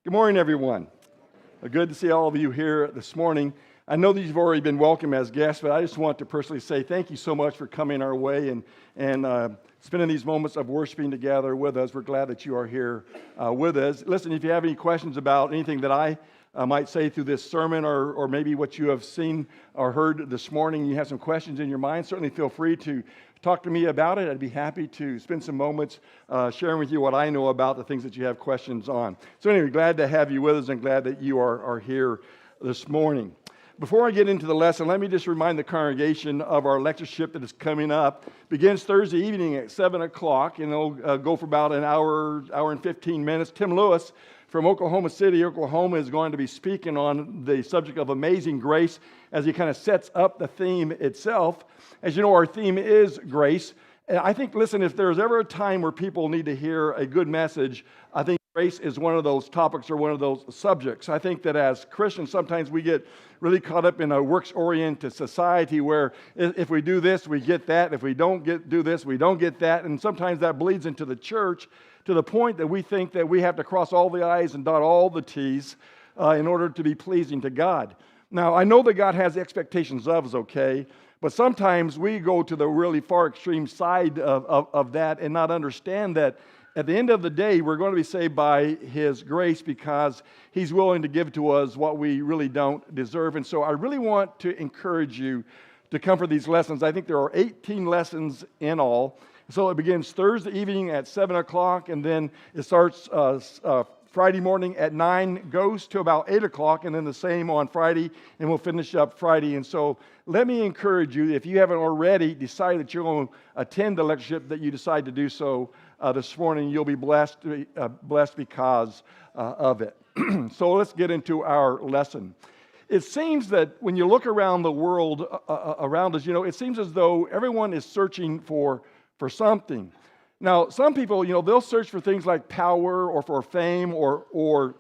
Good morning, everyone. Good to see all of you here this morning. I know that you've already been welcome as guests, but I just want to personally say thank you so much for coming our way and spending these moments of worshiping together with us. We're glad that you are here with us. Listen, if you have any questions about anything that I might say through this sermon or maybe what you have seen or heard this morning, you have some questions in your mind, certainly feel free to talk to me about it. I'd be happy to spend some moments sharing with you what I know about the things that you have questions on. So anyway, glad to have you with us and glad that you are here this morning. Before I get into the lesson, let me just remind the congregation of our lectureship that is coming up. Begins Thursday evening at 7 o'clock, and it'll go for about an hour and 15 minutes. Tim Lewis from Oklahoma City, Oklahoma, is going to be speaking on the subject of amazing grace as he kind of sets up the theme itself. As you know, our theme is grace. And I think, listen, if there's ever a time where people need to hear a good message, I think grace is one of those topics or one of those subjects. I think that as Christians, sometimes we get really caught up in a works-oriented society where if we do this, we get that. If we don't do this, we don't get that. And sometimes that bleeds into the church to the point that we think that we have to cross all the I's and dot all the T's in order to be pleasing to God. Now, I know that God has expectations of us, okay? But sometimes we go to the really far extreme side of that and not understand that at the end of the day, we're going to be saved by His grace because He's willing to give to us what we really don't deserve. And so I really want to encourage you to come for these lessons. I think there are 18 lessons in all. So it begins Thursday evening at 7 o'clock, and then it starts Friday morning at 9, goes to about 8 o'clock, and then the same on Friday, and we'll finish up Friday. And so let me encourage you, if you haven't already decided that you're going to attend the lectureship, that you decide to do so this morning. You'll be blessed because of it. So let's get into our lesson. It seems that when you look around the world around us, it seems as though everyone is searching for something. Now, some people, they'll search for things like power or for fame or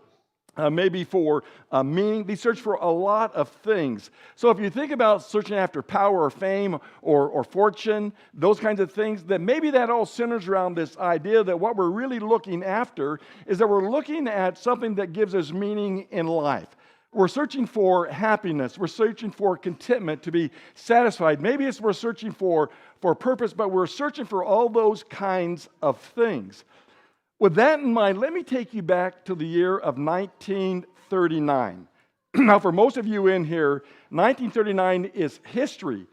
maybe for meaning. They search for a lot of things. So if you think about searching after power or fame or fortune, those kinds of things, then maybe that all centers around this idea that what we're really looking after is that we're looking at something that gives us meaning in life. We're searching for happiness. We're searching for contentment, to be satisfied. Maybe we're searching for purpose, but we're searching for all those kinds of things. With that in mind, let me take you back to the year of 1939. Now, for most of you in here, 1939 is history.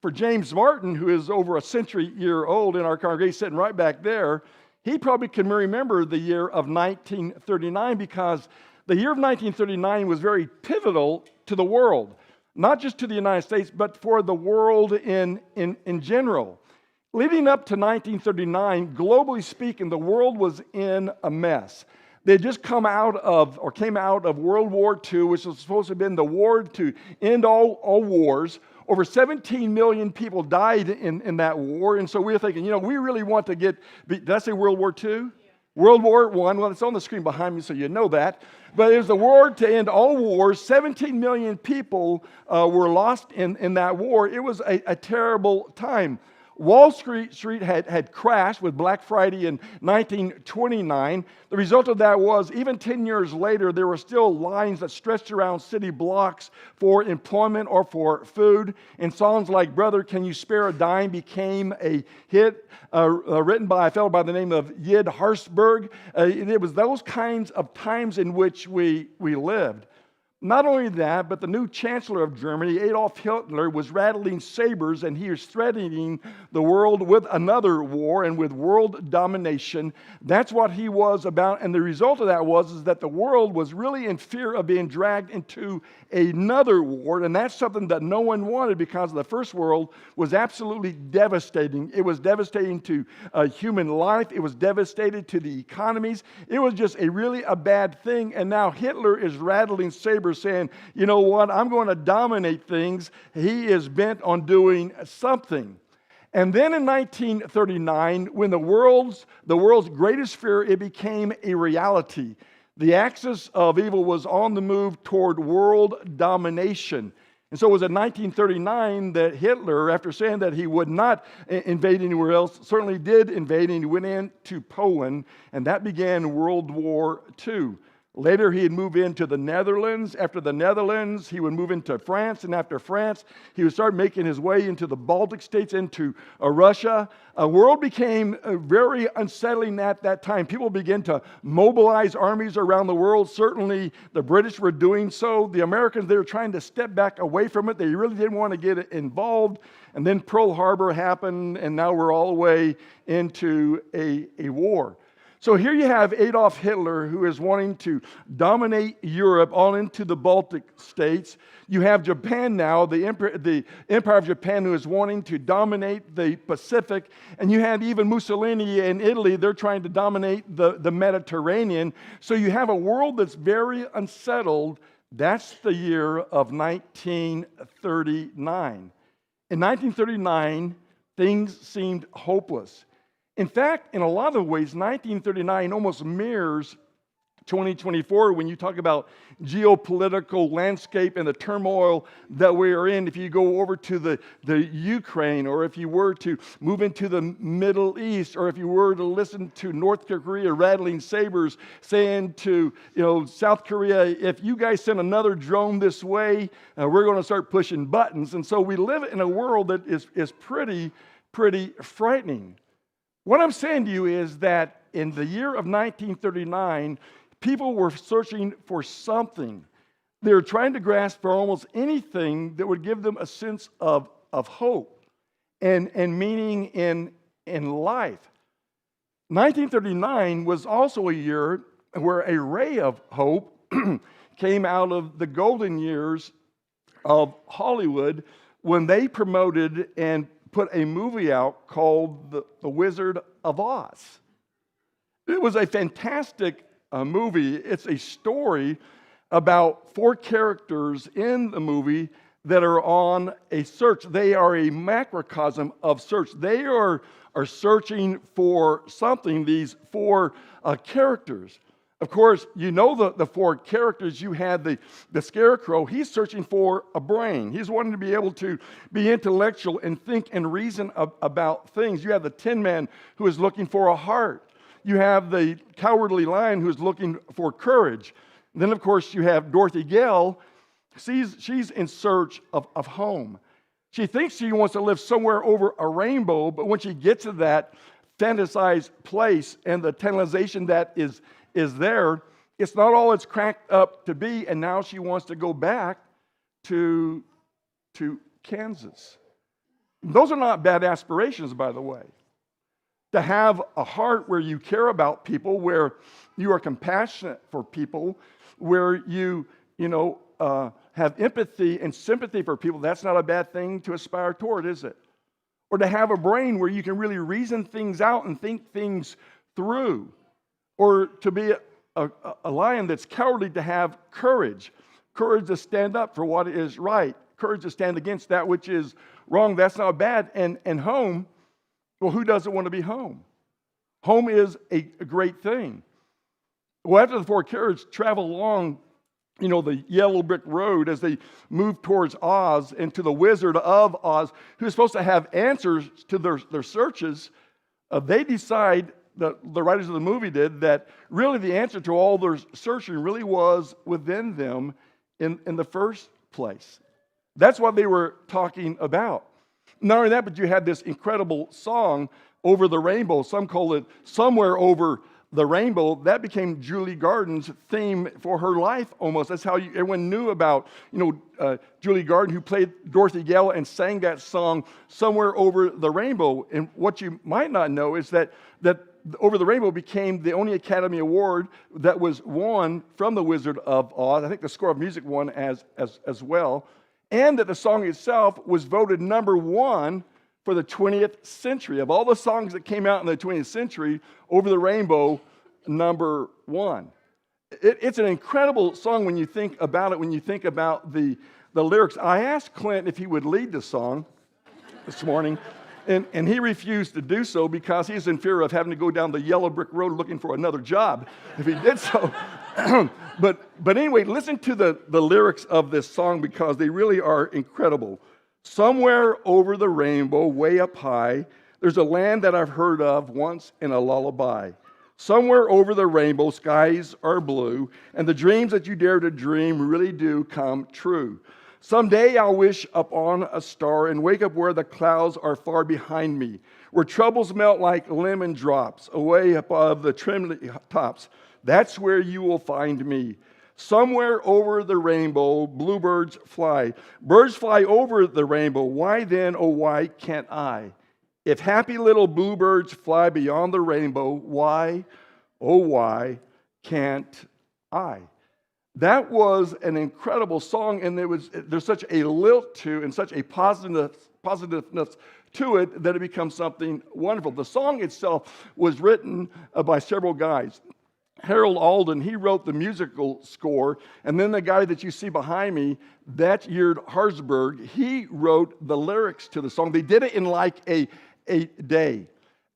For James Martin, who is over a century-year old in our congregation, sitting right back there, he probably can remember the year of 1939 because the year of 1939 was very pivotal to the world, not just to the United States, but for the world in general. Leading up to 1939, globally speaking, the world was in a mess. They had just came out of World War II, which was supposed to have been the war to end all wars. Over 17 million people died in that war, and so we were thinking, we really want to did I say World War II? Yeah. World War I, well, it's on the screen behind me, so you know that. But it was the war to end all wars. 17 million people were lost in that war. It was a terrible time. Wall Street had crashed with Black Friday in 1929. The result of that was, even 10 years later, there were still lines that stretched around city blocks for employment or for food. And songs like "Brother, Can You Spare a Dime" became a hit, written by a fellow by the name of Yid Hartsberg. It was those kinds of times in which we lived. Not only that, but the new chancellor of Germany, Adolf Hitler, was rattling sabers, and he was threatening the world with another war and with world domination. That's what he was about, and the result of that was that the world was really in fear of being dragged into another war, and that's something that no one wanted because the First World was absolutely devastating. It was devastating to human life. It was devastating to the economies. It was just a bad thing, and now Hitler is rattling sabers saying, you know what, I'm going to dominate things. He is bent on doing something. And then in 1939, when the world's greatest fear, it became a reality. The axis of evil was on the move toward world domination. And so it was in 1939 that Hitler, after saying that he would not invade anywhere else, certainly did invade, and he went into Poland, and that began World War II. Later, he'd move into the Netherlands. After the Netherlands, he would move into France. And after France, he would start making his way into the Baltic states, into Russia. The world became very unsettling at that time. People began to mobilize armies around the world. Certainly, the British were doing so. The Americans, they were trying to step back away from it. They really didn't want to get involved. And then Pearl Harbor happened, and now we're all the way into a war. So here you have Adolf Hitler, who is wanting to dominate Europe all into the Baltic states. You have Japan now, the Empire of Japan, who is wanting to dominate the Pacific. And you have even Mussolini in Italy. They're trying to dominate the Mediterranean. So you have a world that's very unsettled. That's the year of 1939. In 1939, things seemed hopeless. In fact, in a lot of ways, 1939 almost mirrors 2024 when you talk about geopolitical landscape and the turmoil that we are in. If you go over to the Ukraine, or if you were to move into the Middle East, or if you were to listen to North Korea rattling sabers, saying to South Korea, if you guys send another drone this way, we're going to start pushing buttons. And so we live in a world that is pretty frightening. What I'm saying to you is that in the year of 1939, people were searching for something. They were trying to grasp for almost anything that would give them a sense of hope and meaning in life. 1939 was also a year where a ray of hope came out of the golden years of Hollywood when they promoted and put a movie out called The Wizard of Oz. It was a fantastic movie. It's a story about 4 characters in the movie that are on a search. They are a macrocosm of search. They are searching for something, these 4 characters. Of course, you know the 4 characters. You had the scarecrow. He's searching for a brain. He's wanting to be able to be intellectual and think and reason about things. You have the Tin Man, who is looking for a heart. You have the Cowardly Lion, who is looking for courage. And then, of course, you have Dorothy Gale. She's in search of home. She thinks she wants to live somewhere over a rainbow, but when she gets to that fantasized place and the tantalization that is there, it's not all it's cracked up to be, and now she wants to go back to Kansas. Those are not bad aspirations, by the way. To have a heart where you care about people, where you are compassionate for people, where you have empathy and sympathy for people, that's not a bad thing to aspire toward, is it? Or to have a brain where you can really reason things out and think things through. Or to be a lion that's cowardly, to have courage to stand up for what is right, courage to stand against that which is wrong. That's not bad. And home, well, who doesn't want to be home? Home is a great thing. Well, after the 4 characters travel along, the yellow brick road as they move towards Oz and to the Wizard of Oz, who's supposed to have answers to their searches, they decide, the writers of the movie did, that really the answer to all their searching really was within them in the first place. That's what they were talking about. Not only that, but you had this incredible song, Over the Rainbow. Some call it Somewhere Over the Rainbow. That became Julie Garden's theme for her life almost. That's how everyone knew about Julie Garden, who played Dorothy Gale and sang that song, Somewhere Over the Rainbow. And what you might not know is that Over the Rainbow became the only Academy Award that was won from the Wizard of Oz. I think the score of music won as well. And that the song itself was voted number 1 for the 20th century. Of all the songs that came out in the 20th century, Over the Rainbow, number 1. It's an incredible song when you think about it, when you think about the lyrics. I asked Clint if he would lead the song this morning, and he refused to do so because he's in fear of having to go down the yellow brick road looking for another job if he did so. But anyway, listen to the lyrics of this song because they really are incredible. Somewhere over the rainbow, way up high, there's a land that I've heard of once in a lullaby. Somewhere over the rainbow, skies are blue, and the dreams that you dare to dream really do come true. Someday I'll wish upon a star and wake up where the clouds are far behind me, where troubles melt like lemon drops away above the trembling tops. That's where you will find me. Somewhere over the rainbow, bluebirds fly. Birds fly over the rainbow. Why then, oh, why can't I? If happy little bluebirds fly beyond the rainbow, why, oh, why can't I? That was an incredible song, and there's such a lilt to and such a positiveness to it that it becomes something wonderful. The song itself was written by several guys. Harold Alden, he wrote the musical score, and then the guy that you see behind me, that's Gerd Harsberg, he wrote the lyrics to the song. They did it in like a day.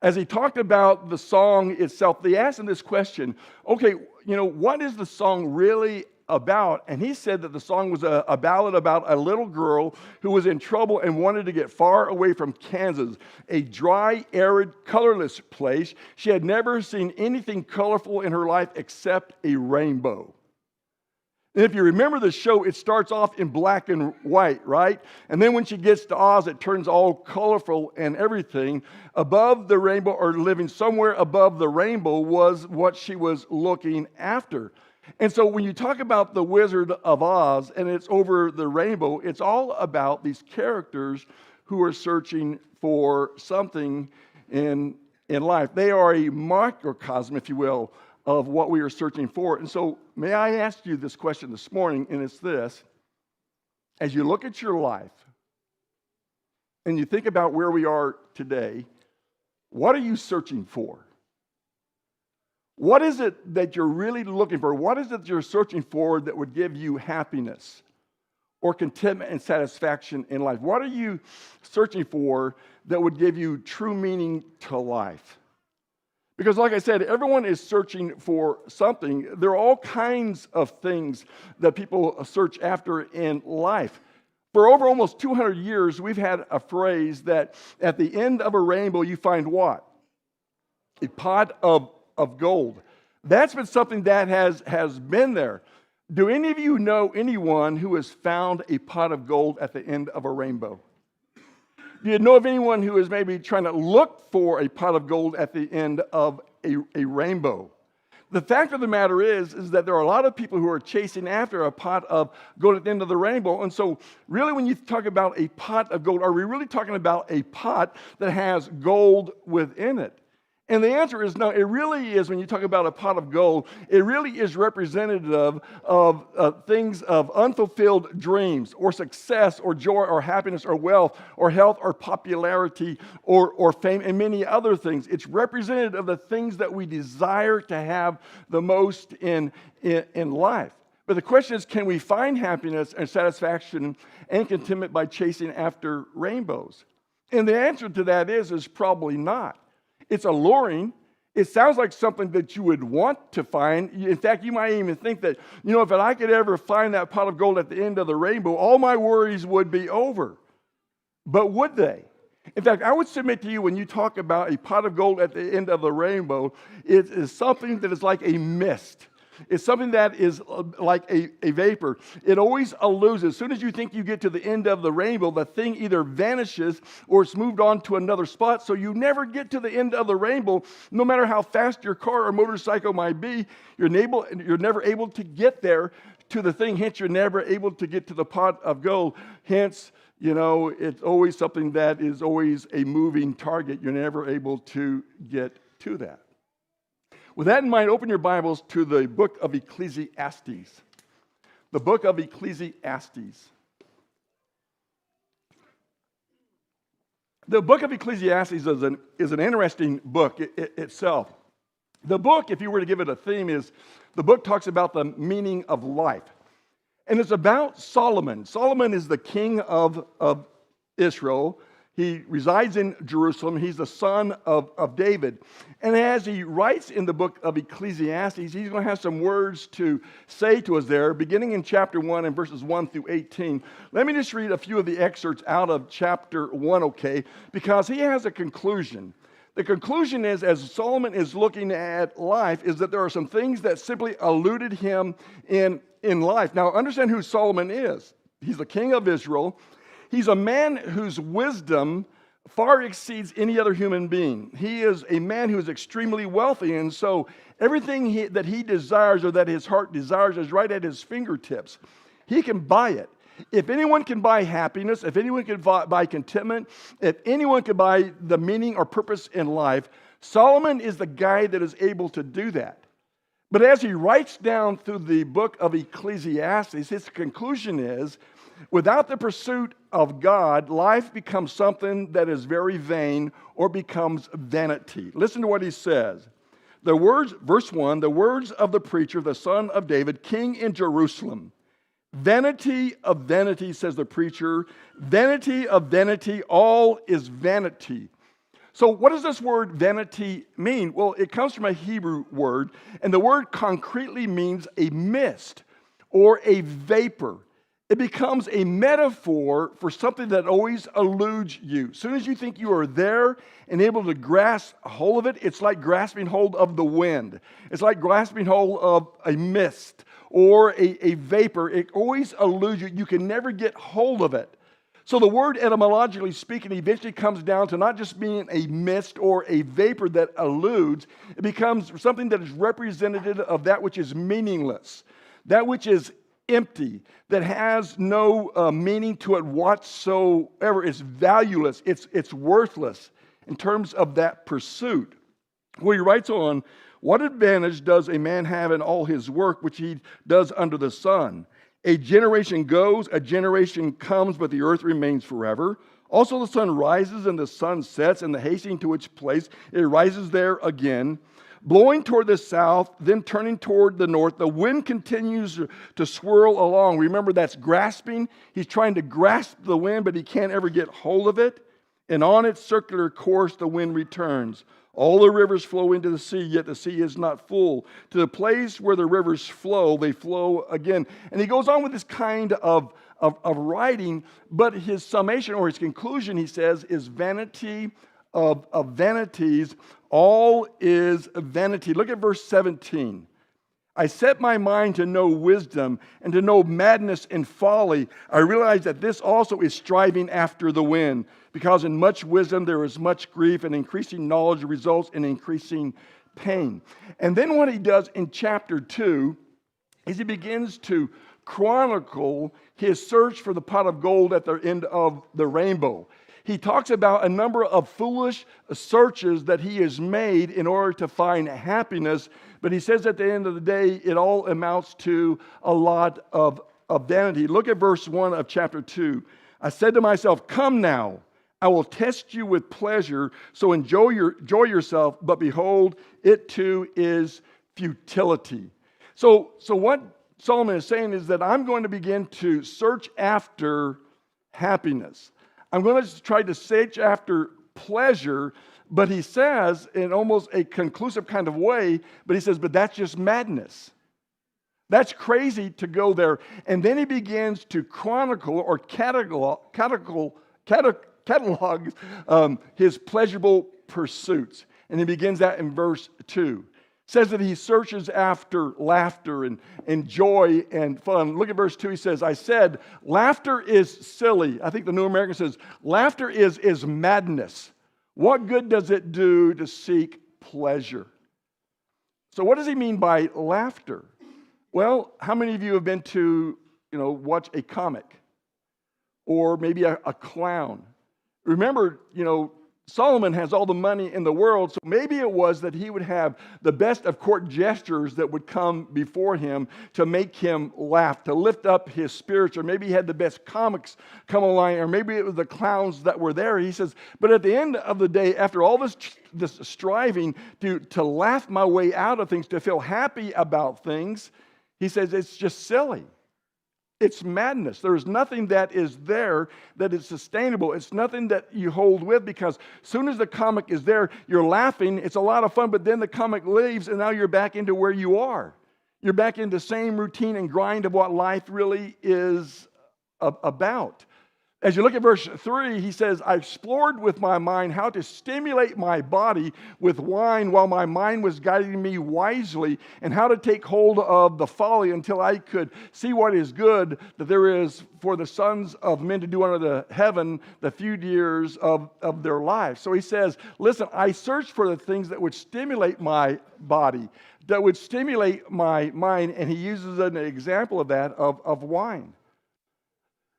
As he talked about the song itself, they asked him this question, okay, what is the song really about? And he said that the song was a ballad about a little girl who was in trouble and wanted to get far away from Kansas, a dry, arid, colorless place. She had never seen anything colorful in her life except a rainbow. And if you remember the show, it starts off in black and white, right? And then when she gets to Oz, it turns all colorful and everything. Above the rainbow, or living somewhere above the rainbow, was what she was looking after. And so when you talk about the Wizard of Oz and it's over the rainbow, it's all about these characters who are searching for something in life. They are a microcosm, if you will, of what we are searching for. And so may I ask you this question this morning, and it's this. As you look at your life and you think about where we are today, what are you searching for? What is it that you're really looking for? What is it that you're searching for that would give you happiness or contentment and satisfaction in life? What are you searching for that would give you true meaning to life? Because like I said, everyone is searching for something. There are all kinds of things that people search after in life. For over almost 200 years, we've had a phrase that at the end of a rainbow, you find what? A pot of gold. That's been something that has been there. Do any of you know anyone who has found a pot of gold at the end of a rainbow? Do you know of anyone who is maybe trying to look for a pot of gold at the end of a rainbow? The fact of the matter is that there are a lot of people who are chasing after a pot of gold at the end of the rainbow. And so really when you talk about a pot of gold, are we really talking about a pot that has gold within it? And the answer is no. It really is, when you talk about a pot of gold, it really is representative of things of unfulfilled dreams or success or joy or happiness or wealth or health or popularity or fame and many other things. It's representative of the things that we desire to have the most in life. But the question is, can we find happiness and satisfaction and contentment by chasing after rainbows? And the answer to that is probably not. It's alluring. It sounds like something that you would want to find. In fact, you might even think that, if I could ever find that pot of gold at the end of the rainbow, all my worries would be over. But would they? In fact, I would submit to you, when you talk about a pot of gold at the end of the rainbow, it is something that is like a mist. It's something that is like a vapor. It always eludes. As soon as you think you get to the end of the rainbow, the thing either vanishes or it's moved on to another spot. So you never get to the end of the rainbow. No matter how fast your car or motorcycle might be, you're never able to get there to the thing. Hence, you're never able to get to the pot of gold. Hence, it's always something that is always a moving target. You're never able to get to that. With that in mind, open your Bibles to the book of Ecclesiastes. The book of Ecclesiastes. The book of Ecclesiastes is an interesting book itself. The book, if you were to give it a theme, the book talks about the meaning of life. And it's about Solomon. Solomon is the king of Israel. He resides in Jerusalem. He's the son of David. And as he writes in the book of Ecclesiastes, he's going to have some words to say to us there, beginning in chapter 1 and verses 1 through 18. Let me just read a few of the excerpts out of chapter 1, okay? Because he has a conclusion The conclusion is, as Solomon is looking at life, is that there are some things that simply eluded him in life. Now, understand who Solomon is. He's the king of Israel. He's a man whose wisdom far exceeds any other human being. He is a man who is extremely wealthy, and so everything that he desires or that his heart desires is right at his fingertips. He can buy it. If anyone can buy happiness, if anyone can buy contentment, if anyone can buy the meaning or purpose in life, Solomon is the guy that is able to do that. But as he writes down through the book of Ecclesiastes, his conclusion is, without the pursuit of God, life becomes something that is very vain or becomes vanity. Listen to what he says. Verse 1, the words of the preacher, the son of David, king in Jerusalem. Vanity of vanity, says the preacher. Vanity of vanity, all is vanity. So what does this word vanity mean? Well, it comes from a Hebrew word, and the word concretely means a mist or a vapor. It becomes a metaphor for something that always eludes you. As soon as you think you are there and able to grasp hold of it, it's like grasping hold of the wind. It's like grasping hold of a mist or a vapor. It always eludes you. You can never get hold of it. So the word, etymologically speaking, eventually comes down to not just being a mist or a vapor that eludes. It becomes something that is representative of that which is meaningless, that which is empty, that has no meaning to it whatsoever. It's valueless. It's worthless in terms of that pursuit. Well, he writes on, what advantage does a man have in all his work which he does under the sun? A generation goes, a generation comes, but the earth remains forever. Also the sun rises and the sun sets, and the hastening to its place, it rises there again. Blowing toward the south, then turning toward the north, the wind continues to swirl along. Remember, that's grasping. He's trying to grasp the wind, but he can't ever get hold of it. And on its circular course, the wind returns. All the rivers flow into the sea, yet the sea is not full. To the place where the rivers flow, they flow again. And he goes on with this kind of writing, but his summation or his conclusion, he says, is vanity of vanities. All is vanity. Look at verse 17. I set my mind to know wisdom and to know madness and folly. I realize that this also is striving after the wind, because in much wisdom there is much grief, and increasing knowledge results in increasing pain. And then what he does in chapter 2 is he begins to chronicle his search for the pot of gold at the end of the rainbow. He talks about a number of foolish searches that he has made in order to find happiness, but he says at the end of the day, it all amounts to a lot of vanity. Look at verse 1 of chapter 2. I said to myself, come now, I will test you with pleasure, so enjoy yourself, but behold, it too is futility. So what Solomon is saying is that I'm going to begin to search after happiness. I'm going to try to search after pleasure, but he says in almost a conclusive kind of way, but he says, but that's just madness. That's crazy to go there. And then he begins to chronicle or catalog his pleasurable pursuits. And he begins that in verse 2. Says that he searches after laughter and joy and fun. Look at verse 2. He says, I said, laughter is silly. I think the New American says, laughter is madness. What good does it do to seek pleasure? So what does he mean by laughter? Well, how many of you have been to, watch a comic? Or maybe a clown? Remember, Solomon has all the money in the world, so maybe it was that he would have the best of court gestures that would come before him to make him laugh, to lift up his spirits, or maybe he had the best comics come along, or maybe it was the clowns that were there. He says, but at the end of the day, after all this striving to laugh my way out of things, to feel happy about things, he says it's just silly. It's madness. There's nothing that is there that is sustainable. It's nothing that you hold with, because as soon as the comic is there, you're laughing. It's a lot of fun, but then the comic leaves and now you're back into where you are. You're back into the same routine and grind of what life really is about. As you look at verse 3, he says, I explored with my mind how to stimulate my body with wine while my mind was guiding me wisely, and how to take hold of the folly until I could see what is good that there is for the sons of men to do under the heaven the few years of their life. So he says, listen, I searched for the things that would stimulate my body, that would stimulate my mind, and he uses an example of that of wine.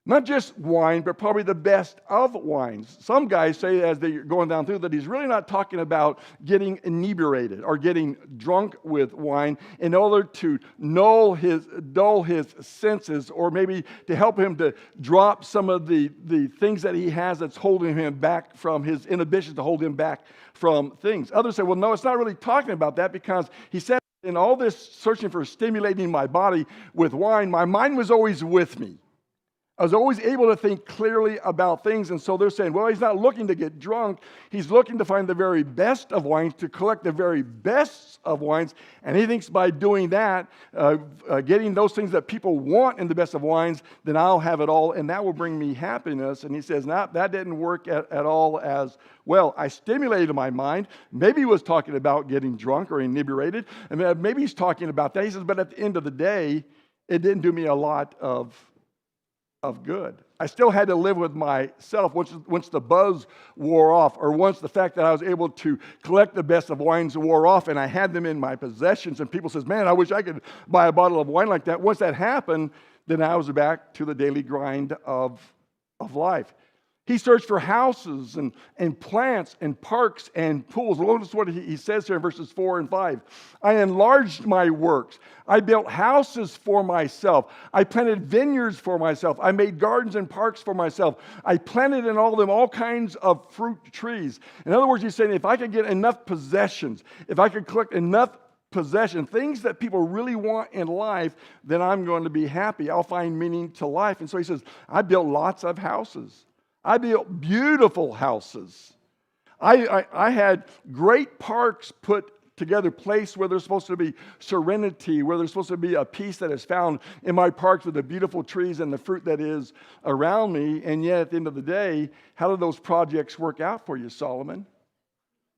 Not just wine, but probably the best of wines. Some guys say, as they're going down through, that he's really not talking about getting inebriated or getting drunk with wine in order to dull his senses, or maybe to help him to drop some of the things that he has that's holding him back from his inhibitions, to hold him back from things. Others say, well, no, it's not really talking about that, because he said, in all this searching for stimulating my body with wine, my mind was always with me. I was always able to think clearly about things. And so they're saying, well, he's not looking to get drunk. He's looking to find the very best of wines, to collect the very best of wines. And he thinks by doing that, getting those things that people want in the best of wines, then I'll have it all, and that will bring me happiness. And he says, that didn't work at all as well. I stimulated my mind. Maybe he was talking about getting drunk or inebriated. And maybe he's talking about that. He says, but at the end of the day, it didn't do me a lot of good. I still had to live with myself once the buzz wore off, or once the fact that I was able to collect the best of wines wore off and I had them in my possessions, and people says, man, I wish I could buy a bottle of wine like that. Once that happened, then I was back to the daily grind of life. He searched for houses and plants and parks and pools. Notice what he says here in verses 4 and 5. I enlarged my works. I built houses for myself. I planted vineyards for myself. I made gardens and parks for myself. I planted in all of them all kinds of fruit trees. In other words, he's saying, if I could get enough possessions, if I could collect enough possession, things that people really want in life, then I'm going to be happy. I'll find meaning to life. And so he says, I built lots of houses. I built beautiful houses. I had great parks put together, place where there's supposed to be serenity, where there's supposed to be a peace that is found in my parks with the beautiful trees and the fruit that is around me. And yet at the end of the day, how did those projects work out for you, Solomon?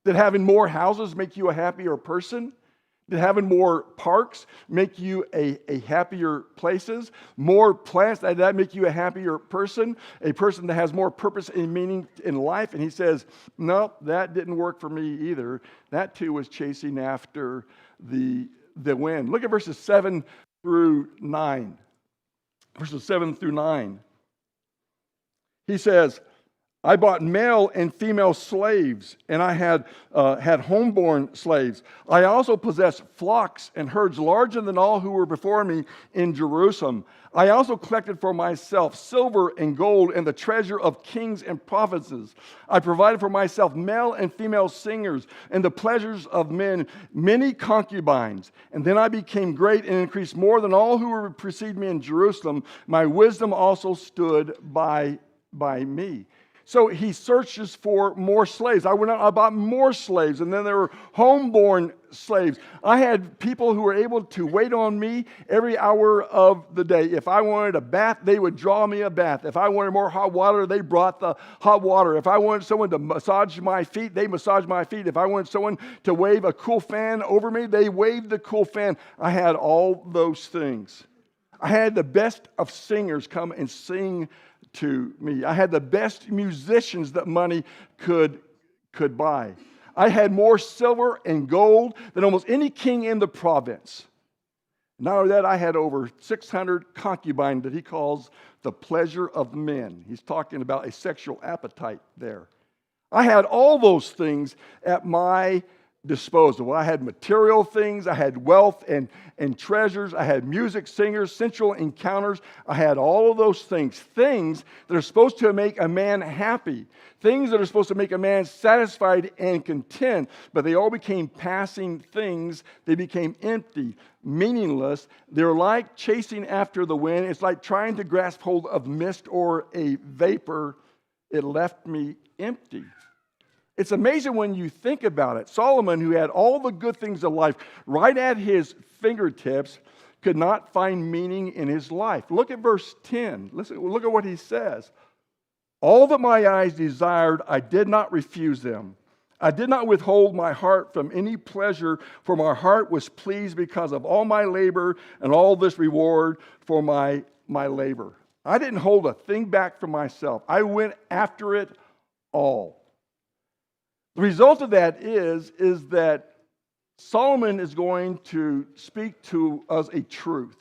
Did having more houses make you a happier person? Did having more parks make you a happier places? More plants, did that make you a happier person? A person that has more purpose and meaning in life? And he says, no, that didn't work for me either. That too was chasing after the wind. Look at verses 7 through 9. Verses 7 through 9. He says, I bought male and female slaves, and I had homeborn slaves. I also possessed flocks and herds larger than all who were before me in Jerusalem. I also collected for myself silver and gold and the treasure of kings and provinces. I provided for myself male and female singers and the pleasures of men, many concubines. And then I became great and increased more than all who were preceded me in Jerusalem. My wisdom also stood by me. So he searches for more slaves. I bought more slaves, and then there were homeborn slaves. I had people who were able to wait on me every hour of the day. If I wanted a bath, they would draw me a bath. If I wanted more hot water, they brought the hot water. If I wanted someone to massage my feet, they massaged my feet. If I wanted someone to wave a cool fan over me, they waved the cool fan. I had all those things. I had the best of singers come and sing to me. I had the best musicians that money could buy. I had more silver and gold than almost any king in the province. Not only that, I had over 600 concubines that he calls the pleasure of men. He's talking about a sexual appetite there. I had all those things at my disposal. I had material things, I had wealth and treasures, I had music, singers, sensual encounters. I had all of those things that are supposed to make a man happy, things that are supposed to make a man satisfied and content, but they all became passing things. They became empty, meaningless. They're like chasing after the wind. It's like trying to grasp hold of mist or a vapor. It left me empty. It's amazing when you think about it. Solomon, who had all the good things of life right at his fingertips, could not find meaning in his life. Look at verse 10. Look at what he says. All that my eyes desired, I did not refuse them. I did not withhold my heart from any pleasure, for my heart was pleased because of all my labor and all this reward for my labor. I didn't hold a thing back from myself. I went after it all. The result of that is that Solomon is going to speak to us a truth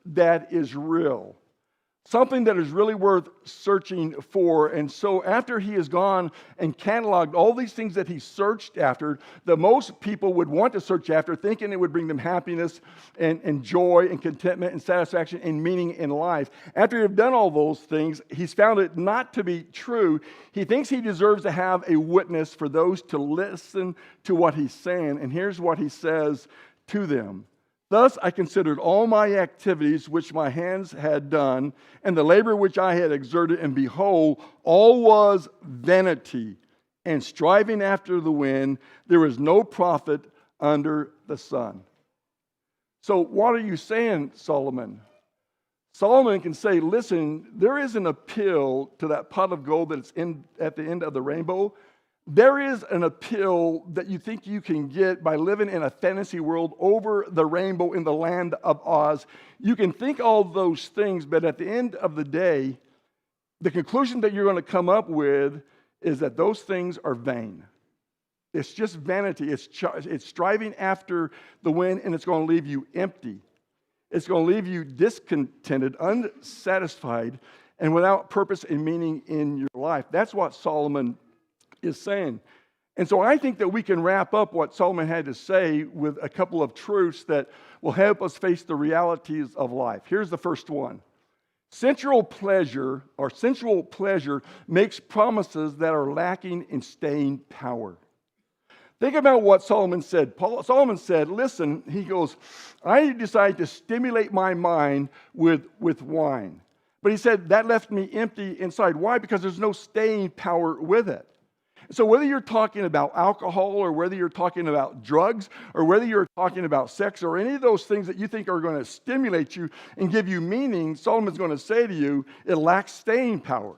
that is real. Something that is really worth searching for. And so after he has gone and cataloged all these things that he searched after, that most people would want to search after, thinking it would bring them happiness and joy and contentment and satisfaction and meaning in life. After he's done all those things, he's found it not to be true. He thinks he deserves to have a witness for those to listen to what he's saying. And here's what he says to them. Thus I considered all my activities which my hands had done, and the labor which I had exerted, and behold, all was vanity, and striving after the wind. There was no profit under the sun. So what are you saying, Solomon? Solomon can say, listen, there is an appeal to that pot of gold that's at the end of the rainbow. There is an appeal that you think you can get by living in a fantasy world over the rainbow in the land of Oz. You can think all those things, but at the end of the day, the conclusion that you're going to come up with is that those things are vain. It's just vanity. It's striving after the wind, and it's going to leave you empty. It's going to leave you discontented, unsatisfied, and without purpose and meaning in your life. That's what Solomon is saying. And so I think that we can wrap up what Solomon had to say with a couple of truths that will help us face the realities of life. Here's the first one. Sensual pleasure makes promises that are lacking in staying power. Think about what Solomon said. Solomon said, listen, he goes, I decided to stimulate my mind with wine. But he said, that left me empty inside. Why? Because there's no staying power with it. So whether you're talking about alcohol or whether you're talking about drugs or whether you're talking about sex or any of those things that you think are going to stimulate you and give you meaning, Solomon's going to say to you, it lacks staying power.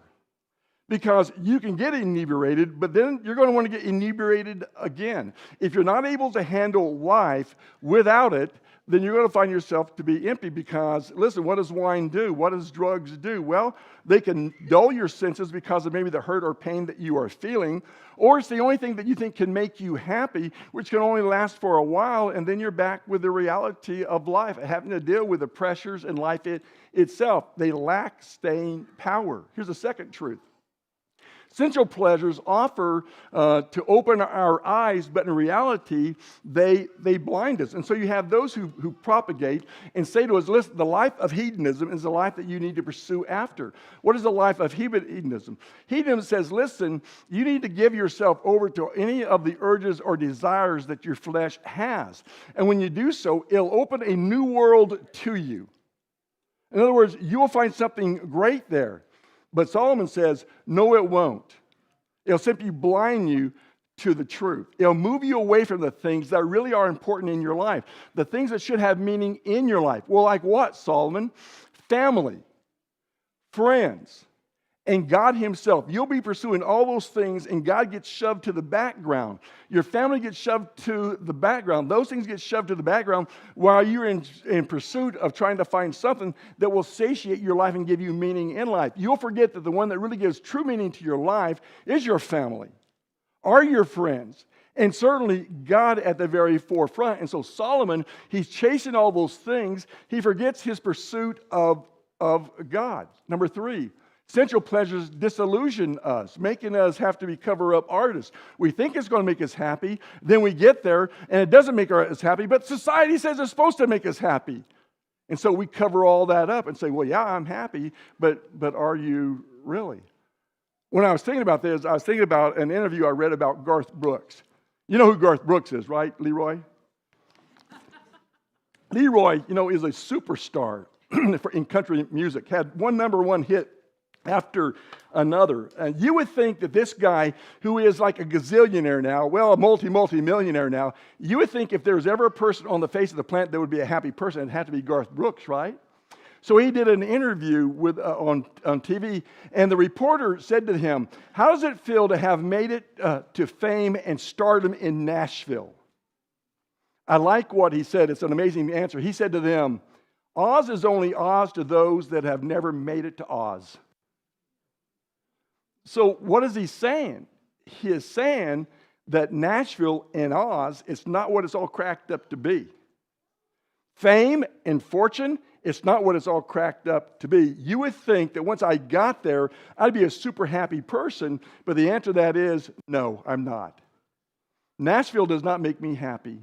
Because you can get inebriated, but then you're going to want to get inebriated again. If you're not able to handle life without it, then you're going to find yourself to be empty because, listen, what does wine do? What does drugs do? Well, they can dull your senses because of maybe the hurt or pain that you are feeling, or it's the only thing that you think can make you happy, which can only last for a while, and then you're back with the reality of life, having to deal with the pressures in life itself. They lack staying power. Here's the second truth. Sensual pleasures offer to open our eyes, but in reality, they blind us. And so you have those who propagate and say to us, listen, the life of hedonism is the life that you need to pursue after. What is the life of hedonism? Hedonism says, listen, you need to give yourself over to any of the urges or desires that your flesh has. And when you do so, it'll open a new world to you. In other words, you will find something great there. But Solomon says, no, it won't. It'll simply blind you to the truth. It'll move you away from the things that really are important in your life, the things that should have meaning in your life. Well, like what, Solomon? Family, friends, and God himself. You'll be pursuing all those things, and God gets shoved to the background. Your family gets shoved to the background. Those things get shoved to the background while you're in pursuit of trying to find something that will satiate your life and give you meaning in life. You'll forget that the one that really gives true meaning to your life is your family, are your friends, and certainly God at the very forefront. And so Solomon, he's chasing all those things. He forgets his pursuit of God. Number three, sensual pleasures disillusion us, making us have to be cover-up artists. We think it's going to make us happy, then we get there, and it doesn't make us happy, but society says it's supposed to make us happy. And so we cover all that up and say, well, yeah, I'm happy, but are you really? When I was thinking about this, I was thinking about an interview I read about Garth Brooks. You know who Garth Brooks is, right, Leroy? Leroy, is a superstar in country music, had one number one hit after another. And you would think that this guy, who is like a gazillionaire now, well, a multi-millionaire now, you would think if there was ever a person on the face of the planet that would be a happy person, it'd have to be Garth Brooks, right? So he did an interview on TV, and the reporter said to him, "How does it feel to have made it to fame and stardom in Nashville?" I like what he said. It's an amazing answer. He said to them, "Oz is only Oz to those that have never made it to Oz." So what is he saying? He is saying that Nashville and Oz is not what it's all cracked up to be. Fame and fortune, it's not what it's all cracked up to be. You would think that once I got there, I'd be a super happy person, but the answer to that is, no, I'm not. Nashville does not make me happy.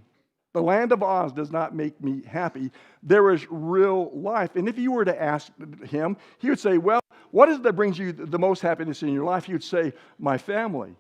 The land of Oz does not make me happy. There is real life. And if you were to ask him, he would say, well, what is it that brings you the most happiness in your life? He would say, my family.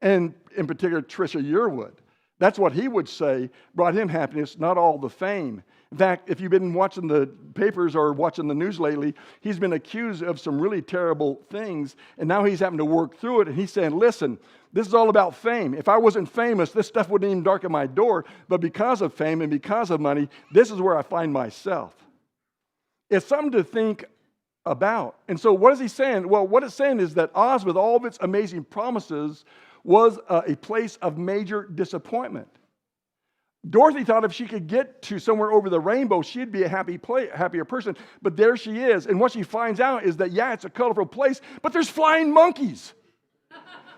And in particular, Trisha Yearwood. That's what he would say brought him happiness, not all the fame. In fact, if you've been watching the papers or watching the news lately, he's been accused of some really terrible things, and now he's having to work through it, and he's saying, listen, this is all about fame. If I wasn't famous, this stuff wouldn't even darken my door, but because of fame and because of money, this is where I find myself. It's something to think about. And so what is he saying? Well, what it's saying is that Oz, with all of its amazing promises, was a place of major disappointment. Dorothy thought if she could get to somewhere over the rainbow, she'd be a happier person. But there she is. And what she finds out is that, yeah, it's a colorful place, but there's flying monkeys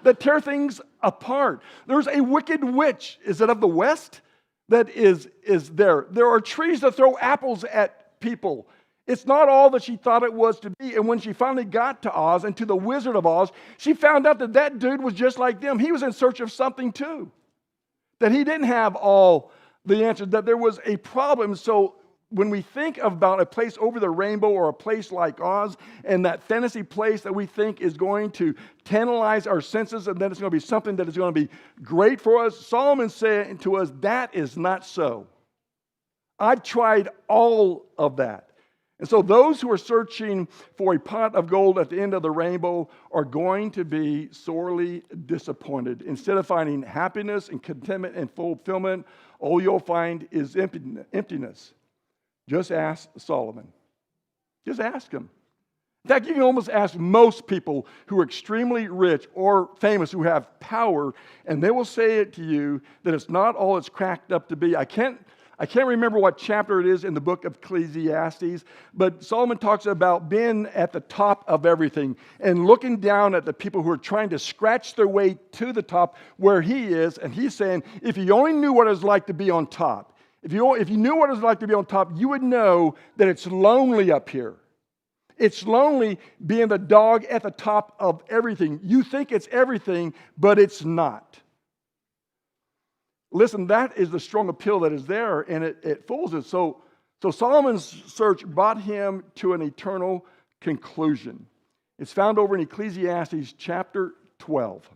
that tear things apart. There's a wicked witch, is it of the West, that is there. There are trees that throw apples at people. It's not all that she thought it was to be. And when she finally got to Oz and to the Wizard of Oz, she found out that that dude was just like them. He was in search of something too. That he didn't have all the answers, that there was a problem. So when we think about a place over the rainbow or a place like Oz and that fantasy place that we think is going to tantalize our senses and then it's going to be something that is going to be great for us, Solomon said to us, that is not so. I've tried all of that. And so those who are searching for a pot of gold at the end of the rainbow are going to be sorely disappointed. Instead of finding happiness and contentment and fulfillment, all you'll find is emptiness. Just ask Solomon. Just ask him. In fact, you can almost ask most people who are extremely rich or famous who have power, and they will say it to you that it's not all it's cracked up to be. I can't remember what chapter it is in the book of Ecclesiastes, but Solomon talks about being at the top of everything and looking down at the people who are trying to scratch their way to the top where he is. And he's saying, if you only knew what it was like to be on top, if you knew what it was like to be on top, you would know that it's lonely up here. It's lonely being the dog at the top of everything. You think it's everything, but it's not. Listen, that is the strong appeal that is there, and it fools us. So Solomon's search brought him to an eternal conclusion. It's found over in Ecclesiastes chapter 12.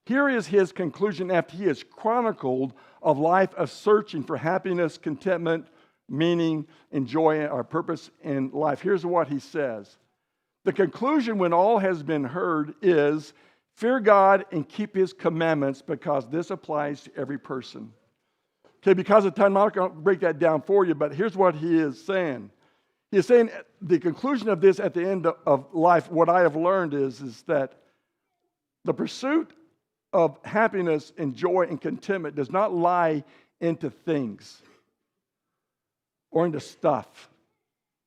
Here is his conclusion after he has chronicled a life of searching for happiness, contentment, meaning, and joy, or purpose in life. Here's what he says. The conclusion when all has been heard is, fear God and keep his commandments, because this applies to every person. Okay, because of time, I'm not going to break that down for you, but here's what he is saying. He is saying the conclusion of this at the end of life, what I have learned is that the pursuit of happiness and joy and contentment does not lie into things or into stuff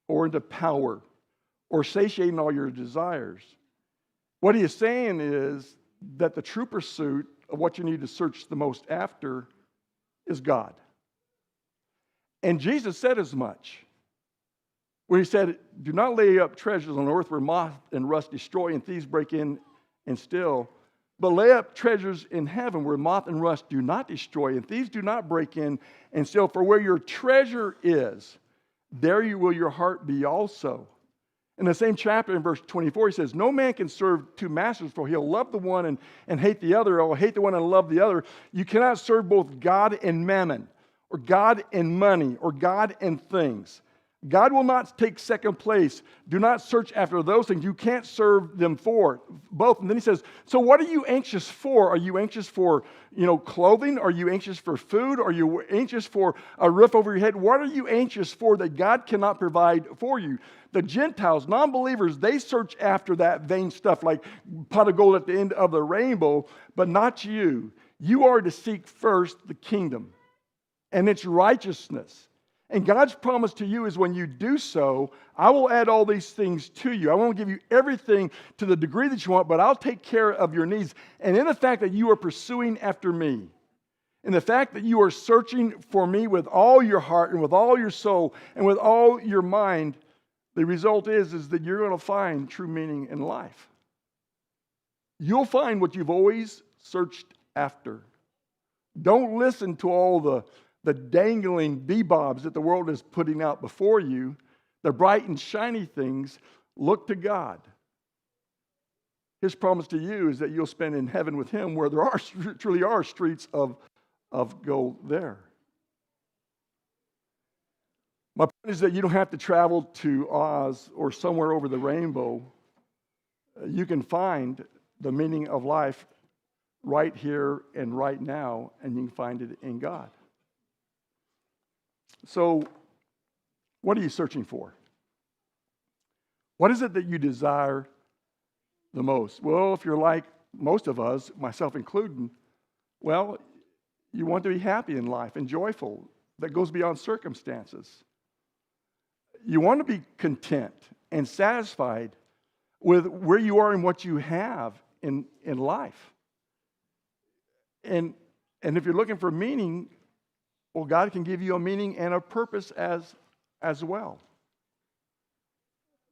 or into power or satiating all your desires. What he is saying is that the true pursuit of what you need to search the most after is God. And Jesus said as much when he said, do not lay up treasures on earth where moth and rust destroy and thieves break in and steal, but lay up treasures in heaven where moth and rust do not destroy and thieves do not break in and steal. For where your treasure is, there will your heart be also. In the same chapter, in verse 24, he says, no man can serve two masters, for he'll love the one and hate the other, or hate the one and love the other. You cannot serve both God and mammon, or God and money, or God and things. God will not take second place. Do not search after those things. You can't serve them for both. And then he says, so what are you anxious for? Are you anxious for, clothing? Are you anxious for food? Are you anxious for a roof over your head? What are you anxious for that God cannot provide for you? The Gentiles, non-believers, they search after that vain stuff like pot of gold at the end of the rainbow, but not you. You are to seek first the kingdom and its righteousness. And God's promise to you is when you do so, I will add all these things to you. I won't give you everything to the degree that you want, but I'll take care of your needs. And in the fact that you are pursuing after me, in the fact that you are searching for me with all your heart and with all your soul and with all your mind, the result is that you're going to find true meaning in life. You'll find what you've always searched after. Don't listen to all the dangling bebobs that the world is putting out before you, the bright and shiny things. Look to God. His promise to you is that you'll spend in heaven with him where there truly are streets of gold there. My point is that you don't have to travel to Oz or somewhere over the rainbow. You can find the meaning of life right here and right now, and you can find it in God. So, what are you searching for? What is it that you desire the most? Well, if you're like most of us, myself included, well, you want to be happy in life and joyful. That goes beyond circumstances. You want to be content and satisfied with where you are and what you have in life. And if you're looking for meaning, well, God can give you a meaning and a purpose as well.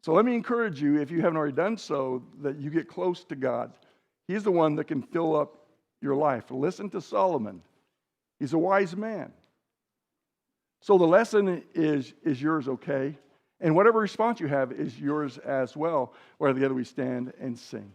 So let me encourage you, if you haven't already done so, that you get close to God. He's the one that can fill up your life. Listen to Solomon. He's a wise man. So the lesson is yours, okay? And whatever response you have is yours as well. Where together we stand and sing.